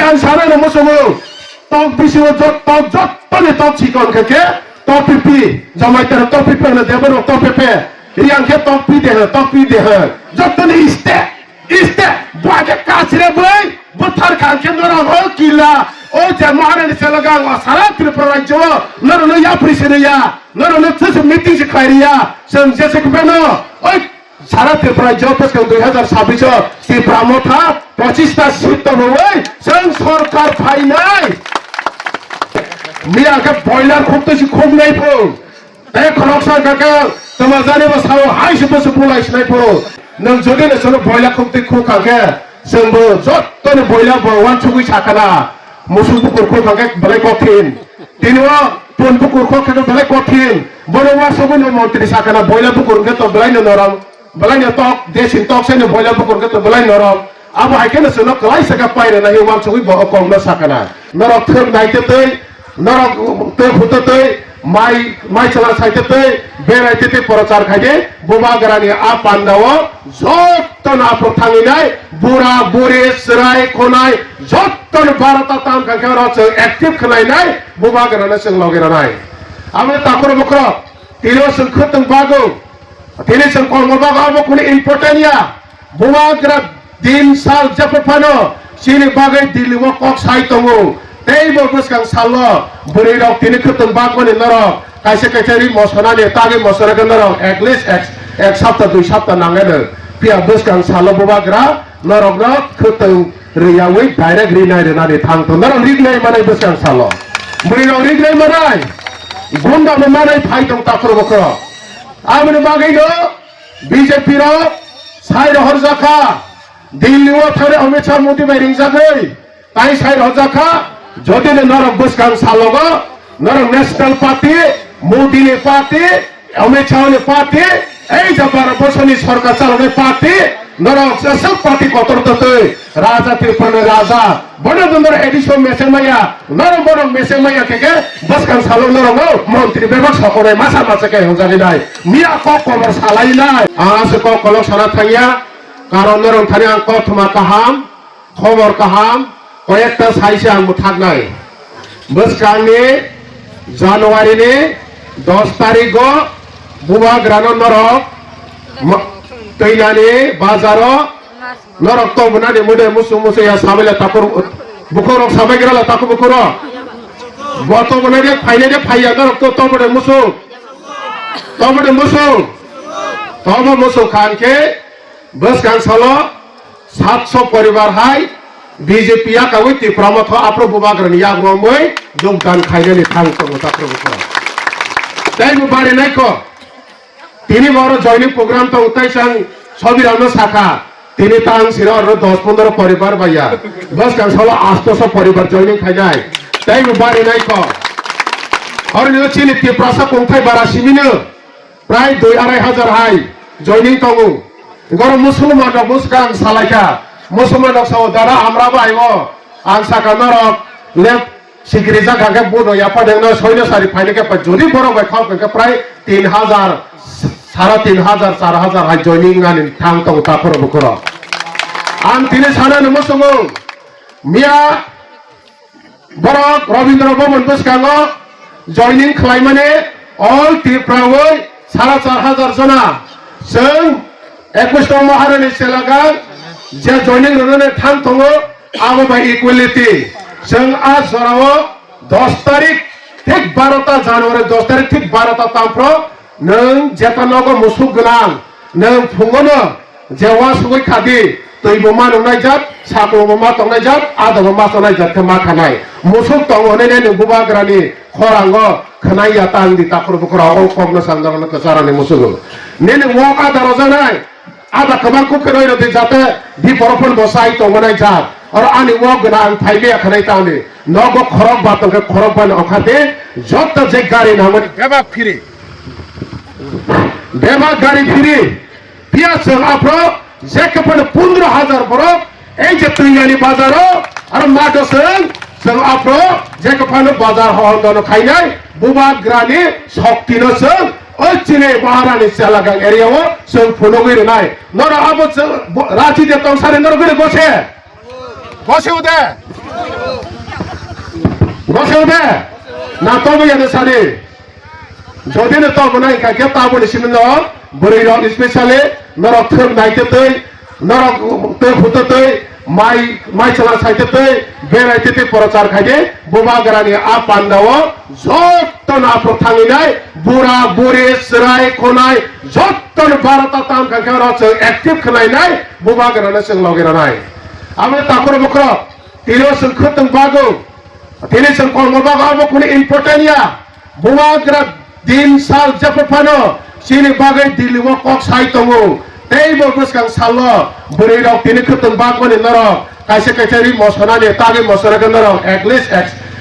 Pian sana na musumu. Tok bisi wo tok jotone tok chikon keke. Tok pipi. Jamai tera tok pipi na debero tok pepe. Yang ke tok pi deh. Jotone iste. Buat kasire boy. Butar kan ke nora ho kila. Oh jamaah ni selagang masalah Tripura Jawa. Nora ya presiden ya. Nora tu meeting se khairiya. Sem jese kupeno. Oh सारा त्रिपुरा जब तक 2026 त्रिपुरा में था 25टा seat तो हुए संघ सरकार final मिया के बॉयलर खूब नहीं पो एक खरक्सा का तमाजाने बस हाउ हाई से बस पुलाइस नहीं पो नंग जोगे ने सोनो बॉयलर खूब काके संबो जत्तो ने बॉयलर बवान छुगुई छाकना मुसु बुकुर खूब काके बले कठिन तिनवा पुन बुकुर खूब काके बले कठिन बनवा सबो ने मंत्री छाकना बॉयलर बुकुर के तो बलाई न नरम Belanya tok desin tok saya boleh bukur kita belai norok. Abu haikena seno kelai sekap paire na hiwan sui bawa kong na sakana. Norok thur naik tetei, norok ter hutetei, mai celah saya tetei, berai tetei porocar kaje, buba gerani a pandawa, jotton apro thanginai, bura buri serai konai, jotton barata tam kakek orang se aktif kenai nai, buba gerani seng logeranai. Abu takur bukro, tilo seng khuteng bagu. Tini sengkol mabak apa kuni importantnya, buat gerak din sal japa pano, sini bagai diliwa kok sai tongu, tei bagus kang salo, beri rok tini keteng bagu ni naro, kaise kacari mosana ni tagi mosana kan naro, at least ek sabta 2 sabta nangen, pia bus kang salo buat gerak, naro keteng riawi direct rinai renai thang tu, naro rinai mana bus kang salo, beri rok rinai mana, gunda mana thai tong takro bokro. Amin bagai do BJP ro sai ro horjaka Delhi wa thare Amit Shah Modi bai ringjagai tai sai ro horjaka jodi ne narok buskang salogo narok National Party Modi ne party Amit Shah ne party ei jabar bosoni sarkar chalone party narok sab party kotor tote raja Tripura raja bono dondor edition mesemaya narok bono mesemaya keke buskang salo narok মন্ত্রী বিভাগ সকলে মাসা মাসকে হজালি নাই মিয়া cock colour সালাই নাই আস cock colour সারা Thaiya কারণ নরম Thani আং কথমা কাহাম খবর কাহাম কয়েকটা সাইসে আং থাক নাই বসকানি জানুয়ারি নি 10 তারিখ বুবা গ্রানো নরক তৈলানি বাজার নরক তো বনানি মুদে মুসু মুসিয়া সাবেলা তাকুর বুকর সাবেগরা তাকু বুকর বর্তমানে ফাইনালে ফাইয়া নরক তো তবরে মুসু খানকে বস গান সালো 700 পরিবার হাই বিজেপি আ কাউই ত্রিপুরা মথ আপ্র বুবাগ্রনি ইয়াগ্রমই যোগদান খাইলে থাং তো তাপ্র বুকরা তাই বাড়ি নাই কো তিনি বড় জয়নিং প্রোগ্রাম তো উতাইসাং সবিরানো শাখা তিনি তাং সিরর 10-15 পরিবার বাইয়া বস গান সালো 800 পরিবার জয়নিং খাইনাই তাই বাড়ি নাই কো আর নিউচিনি ত্রিপুরা কোংথাই বারাসিমিনো প্রায় 2-2.5 হাই জয়নিং তগু গর মুসলমান মুসকান সালাইকা মুসলমান সাও দাদা আমরা বাইবো আং সাকা নরক লেপ সিগরিজা গাগে বুনো ইয়াপা দেন সৈন্য সারি ফাইনেকে যদি বড় বাই খাও কে প্রায় 3000 3,500 4,000 হাই জয়নিং গানি থাং তগু তাফর বকর আং তিনি সানান মুসলমান মিয়া বরক রবীন্দ্র ভবন বুসকাঙ্গ জয়নিং খালাইমানে অল ত্রিপুরাওই 4,500 জনা जों 21 महारानी सेलागा जे जयनिं रने थां थंगो आबो बाय इक्वालिटी जों आज जराव 10 तारिख ठीक 12 জানুয়ারি 10 तारिख ठीक 12 तामफ्रो नों जेतानगो मुसुक गोनां नों फुङोनो जेवा सुगै खादि दैबो मा नंनाय जात साबो मा तंनाय जात आदाबो मा तंनाय जात मा खानाय मुसुक तंगोने ने नुबा ग्रानि खरांगो खनाया तांदि ताखर बखरा अ खगनो सांदानो कसारानि मुसुगो नेने वक आदा रजानाय आदा कबां को खनय रदि जाते दि परफन बसाय तंगनाय जात और आनि वक गोनां फाइबे खनाय तांदि नगो खरक बातंगे खरक बान अखाते जत जे गारि नामनि बेबा गारि फिरि पियास आफ्रो जेकपन 15,000 बरफ এই যে তুইয়ানি বাজার আর মাঠসন जों आफ्रो जेकपन बाजार हंदन खाइनाय बुबा ग्रानि शक्तिनसों ओचिने महारानी सेलागा एरियाव जों फुनगै नाय नर आबो रांची दे तंसारे नर गरे गसे उदे বসেও দে না তবে এনে সারি যদি না তবে নাই কাকে তা বলে সিমেন্ট বড়ই রক স্পেশালি নরক থোক নাইতে নরক তো হুততে মাই চালা সাইতে বেড়াইতে প্রচার খাইতে বোমাগ্রানি আ পান্ডাও যত্তন আপর থাঙিনাই বুড়া বুড়ি সিরাই খনাই যত্তন ভারতা তাম কাকে রচ অ্যাক্টিভ খনাইনাই বোমাগ্রানি जों লগেরানাই আমি তাকর বকর তিলো जों খতম বাগো তিনি जों কর্মবাগ আবো কোন ইম্পর্টেন্ট ইয়া বোমাগ্রা दिन साल जपफानो सिनि बागै दिल्लीआव कक साइतंगो तेबो बसकां सालो बुरै राव तिनि खतम बागमनि नरक कायसे कायसे मसनानि तागे मसनागो नरक एटलिस्ट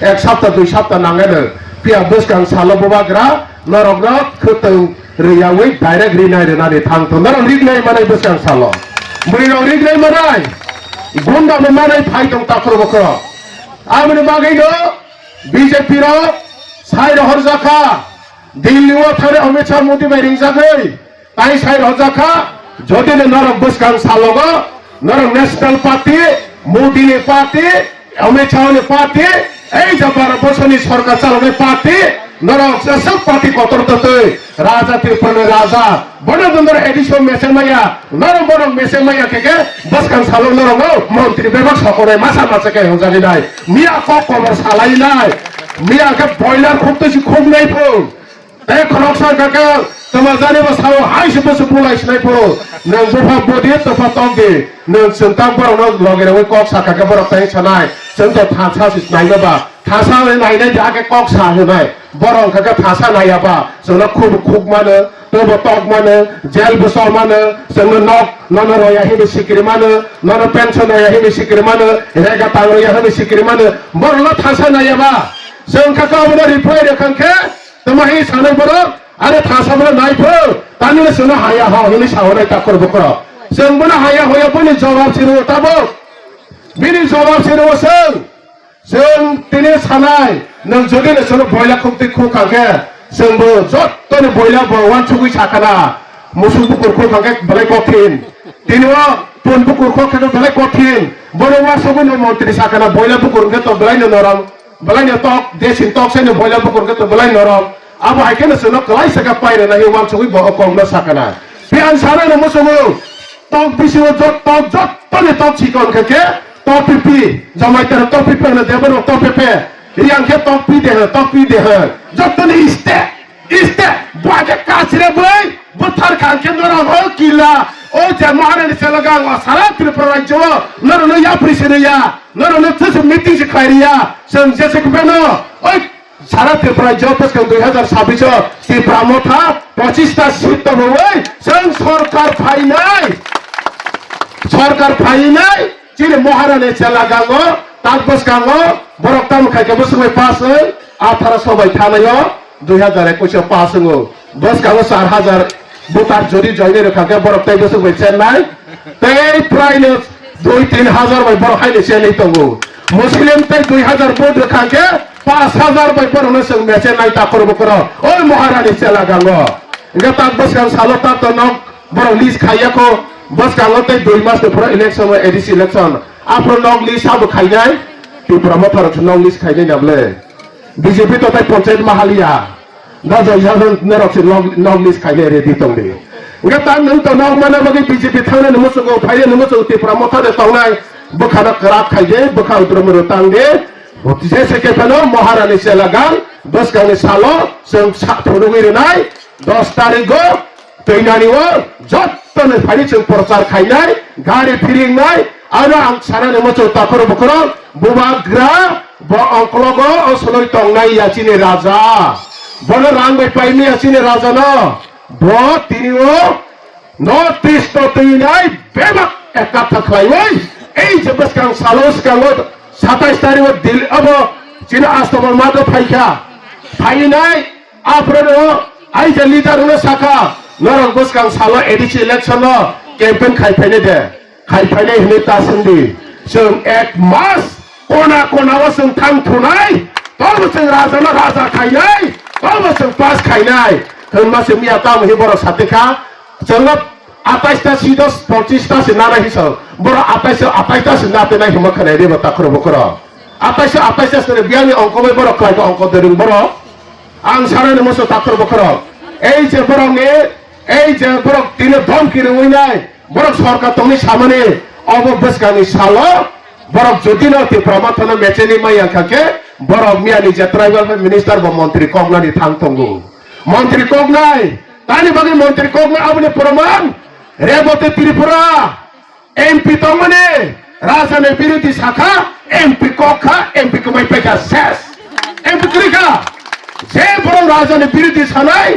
एक सप्ताह दुई सप्ताह नांगेनो पिया बसकां सालो बबाग्रा नरक न खतम रियावै डाइरेक्ट रिनायनानि थांतो नरक रिगनाय मानाय बसकां सालो बुरै राव रिगनाय मानाय गुन्दा मानाय फाइदं ताखर बखर आमनि बागैनो बीजेपी राव साइड हरजाखा दिल्लीआव थारे अमित शाह मोदी भाई रिंजाखै ताई साइड हजाखा যদি নরক বসকাং সালগো নরক ন্যাশনাল পার্টি মোদিনি পার্টি অমিত শাহনি পার্টি এই যে 12 বছরনি সরকার চালানো পার্টি নরক সব পার্টি কতরততে রাজা ত্রিপুরা রাজা বড়দন্দর এডিশন মেসেমাইয়া নরক বড় মেসেমাইয়া থেকে বসকাং সালগ নরক মন্ত্রী বিভাগ সকলে মাসা মাসকে হজালি নাই মিয়া ককবর সালাই নাই মিয়াকে বয়লার খুবতেছি খুব নাই ফোন এই খনক সরকারকে তোমার জানিবা সাও হাইসে বসে পুলাইছনাই ফো নং বফা বদি তফা তংগে নং সন্তান বড় লগেরে ওই কক সাকাকে বড় তাই ছানাই जों তো थासा नायनोबा थासा नायनाय जाके कक साहोनाय बड़ अंखाके थासा नायाबा जोंना खुब मानो तब तक मानो जेल बसो मानो जोंनो नक नन रया हिबे सिकिरि मानो नन पेंशन रया हिबे सिकिरि मानो रेगा तांरया हिबे सिकिरि मानो बड़ला थासा नायाबा जों काकाबो रिप्लाय रेखांखे तमाहि सानै बड़ आरे थासाबो नायफो तानिले सोनो हाया हा हिनि सावनाय ताकर बकर जोंबो हाया होया बनि जवाब सिरो ताबो बिनि जवाब सिरो जों तिनि सानाय नों जुदि नोंसोर बयला खुबति खुखांखे जोंबो जत्तनि बयला बवान सुगै साखाना मुसु बुकुर खुखांखे बलाय कठिन तिनिवा पुन बुकुर खुखांखे बलाय कठिन बरवा सबनो मन्त्रि साखाना बयला बुकुरखे तो बलाय नरम बलाय तक देसिन तक सेनो बयला बुकुरखे तो बलाय नरम अब हाइके नोंसोर कलाय सगा पाइरे ना हिवान सुगै बकमना साखाना बियान सारे न मुसुगो तक बिसिव जत्तनि तक सिकनखे टॉपिपी जमाइतर टॉपिपी ने देबनो टॉपिपे रियांखे टॉपी दे जत्तनि इस्ते बागे कासरे बय बुथार खानखे नरा हो किला ओ जे माने सेलगांग सारा त्रिपुरा राज्य नरनो या प्रिसिनिया नरनो थस मीटिंग से खाइरिया जों जेसे कबेनो ओइ सारा त्रिपुरा राज्य पसकन 2026 त्रिपुरा मथा 25 टा सीट तो होय जों सरकार फाइनाय चिरे महारानी चला गांगो ताकबस गांगो बरकताम खाइके बसुमै पास 1800 बाय थानायो 2021 पास हो बस गांगो 4000 बुतार जरि जयने रखाके बरकताय बसुमै चेन्नाई तै प्रायनो 2-3000 बाय बर हाइले चेन्नाई तंगो मुस्लिम तै 2000 बोर्ड रखाके 5000 बाय बरनो जों मेचे नाय ताकर बकर ओय महारानी चला गांगो इंगा ताकबस गांग सालो ता तो नक बर लिस्ट खाइयाको बस गांगो तै 2 मास तो इलेक्शन में एडीसी इलेक्शन आपरो नक लिस्ट आबो खाइनाय त्रिपुरा मथार नक लिस्ट खाइनाय नाबले बीजेपी तो तै पंचायत महालिया ना जयजन नरक नक लिस्ट खाइनाय रेडी तंदे इंगा तान नों तो नक माने बगे बीजेपी थांने नमसुगो फाइले नमसुगो त्रिपुरा मथार तंनाय बखाना खराब खाइदे बखा उद्रमरो तांदे जे सेकेफानो महारानी सेलागां बस गांनि सालो जों साथुरुगिरनाय 10 तारिखो तैनानिओ जत्तनि फाइनि जों प्रचार खाइनाय गारि फिरिंनाय आरो आं सानानि मचो ताखर बखर बुबाग्रा ब अंकलगो असलै तंनाय याचिनि राजा बन रांगबाय पाइनि याचिनि राजा न ब तिनिओ नॉर्थ ईस्ट तो तैनाय बेबाक एकाथा खाइवै এই যে বসকাং সালোস কাঙ্গো 27 तारिख दिल अब चिन आस्तमल मादो फाइखा फाइनाय आप्रनो आई जे लिडार न साखा नरक बसकां सालो एडिसी इलेक्शन कैंपेन खाइफाइने दे खाइफाइने हिनि तासंदि जों 1 मास कोना जों थांथुनाय तब जों राजा खाइनाय तब जों पास खाइनाय होनबासो मिया ताम हि बर साथेखा जों 28 टा सीट 25 टा से नारा हिसाब बर 28 टा से नाते नाय हिमा खनाय रे बता खर बकर apaisa sore biang ongko be borok klai ko ongko derung borok ang sarane moso takor bokorok ei je borok ni ei je borok tine dhomki re uinai borok sarkar tongni samane obo beskani salo borok jodi no ti pramathana mecheni mai angkake borok miani je tribal minister bo montri kognani thang tongu montri kognai tani bagi montri kognai abune proman রেবতে Tripura MP তমনে রাজধানী বিরোধী শাখা MP কক্ষা MP কমাই পেখা শেষ MP করিকা যে বড় রাজধানী বিরোধী সানাই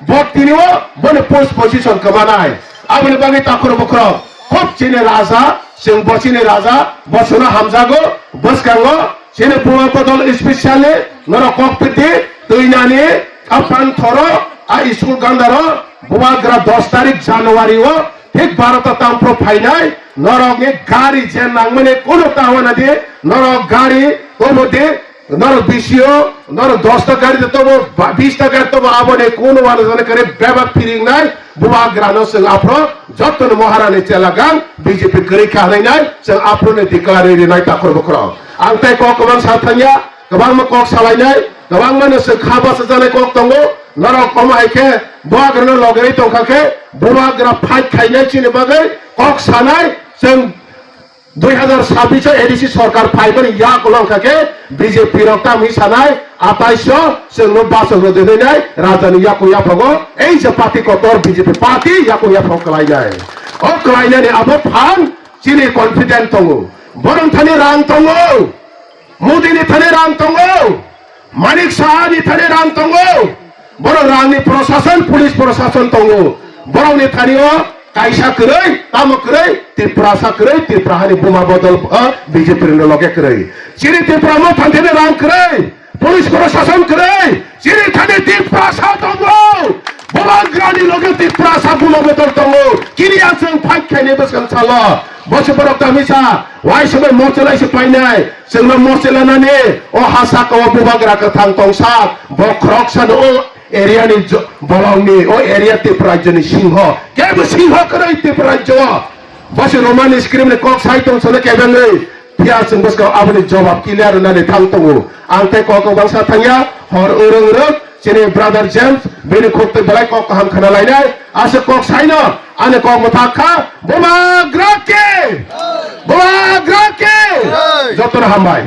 বর্তিনিও বনে পোস্ট পজিশন কমানাই আবনে বাগে তাকর বকর খুব চিনে রাজা সিং বচিনে রাজা বসনা হামজাগো বসকাঙ্গো চিনে বুয়া বদল স্পেশালে নর ককপিতি তুইনানি আপান থরো আ স্কুল গান্দারো বুয়াগ্রা 10 তারিখ জানুয়ারি ও ঠিক 12টা তাম্প্র ফাইনাই নরগে গাড়ি যে নাংমানে কোন তাওয়ানা দিয়ে নরগ গাড়ি তোবতে নর বিশিও নর 10টা গাড়িতে তোব 20টা গাড়ি তোব আবনে কোন ওয়ান জানে করে বেবাক ফিরিং নাই বুয়াগ্রা নো সং আপ্রো যতন মহারানী চেলাগান বিজেপি গরি খানাই নাই সং আপ্রনে ডিক্লারে নাই তাকর বকর আংতাই ককবাং সাথানিয়া गोबां कक सालायनाय गोबां मानसि खाबासो जानाय कक दङ नरक कमायखे बुवाग्रानो लगै दंखाखे बुवाग्रा फाइट खायनाय चिनि बागै कक सानाय जों 2026 एडिसि सरकार फाइबन या कलंखाखे बीजेपी रक्ता मी सानाय 2800 जोंनो बासो देनाय राजानि याको याफगो এই যে পার্টি কতর বিজেপি পার্টি याको याफग কলাইनाय ও কলাইनायनि आबो फान चिनि कन्फिडेंट दङ बरं थानि रां दङ मोदीनि थाने रां दङ मानिक साहानि थाने रां दङ बर' रांनि प्रशासन पुलिस प्रशासन दङ बर'नि थानियो कायसा करै तामो करै त्रिपुरासा करै त्रिपुरानि बुमा बदल बीजेपी नो लगे करै सिरि त्रिपुरा मो थान्थेने रां करै पुलिस प्रशासन करै सिरि थाने त्रिपुरासा दङ बुवाग्रानि लगे त्रिपुरासा बुमा बदल दङ किरिया जों फाइट खायने बसगन साला बसबरक तामिसा वाइ समय मोचलाय से पाइनाय जोंनो मोचलानाने ओ हासाको बुवाग्रा का थां तंसा बख्रकसान ओ एरियानि बलंनि ओ एरिया त्रिपुराज्यनि सिंह केबो सिंह करै त्रिपुराज्य बस रोमान स्क्रिप्टनि कक साइटं सने केबेङै पिया जों बसको आबनि जवाब क्लियर नानै थां तंगो आंते कक बांसा थांया हर ओरंग रक जेने ब्रादार जेम्स बेनि खक्ते बलाय कक हाम खाना लायनाय आसे कक साइनो आने कक मथाखा बुवाग्राके जतन हामबाय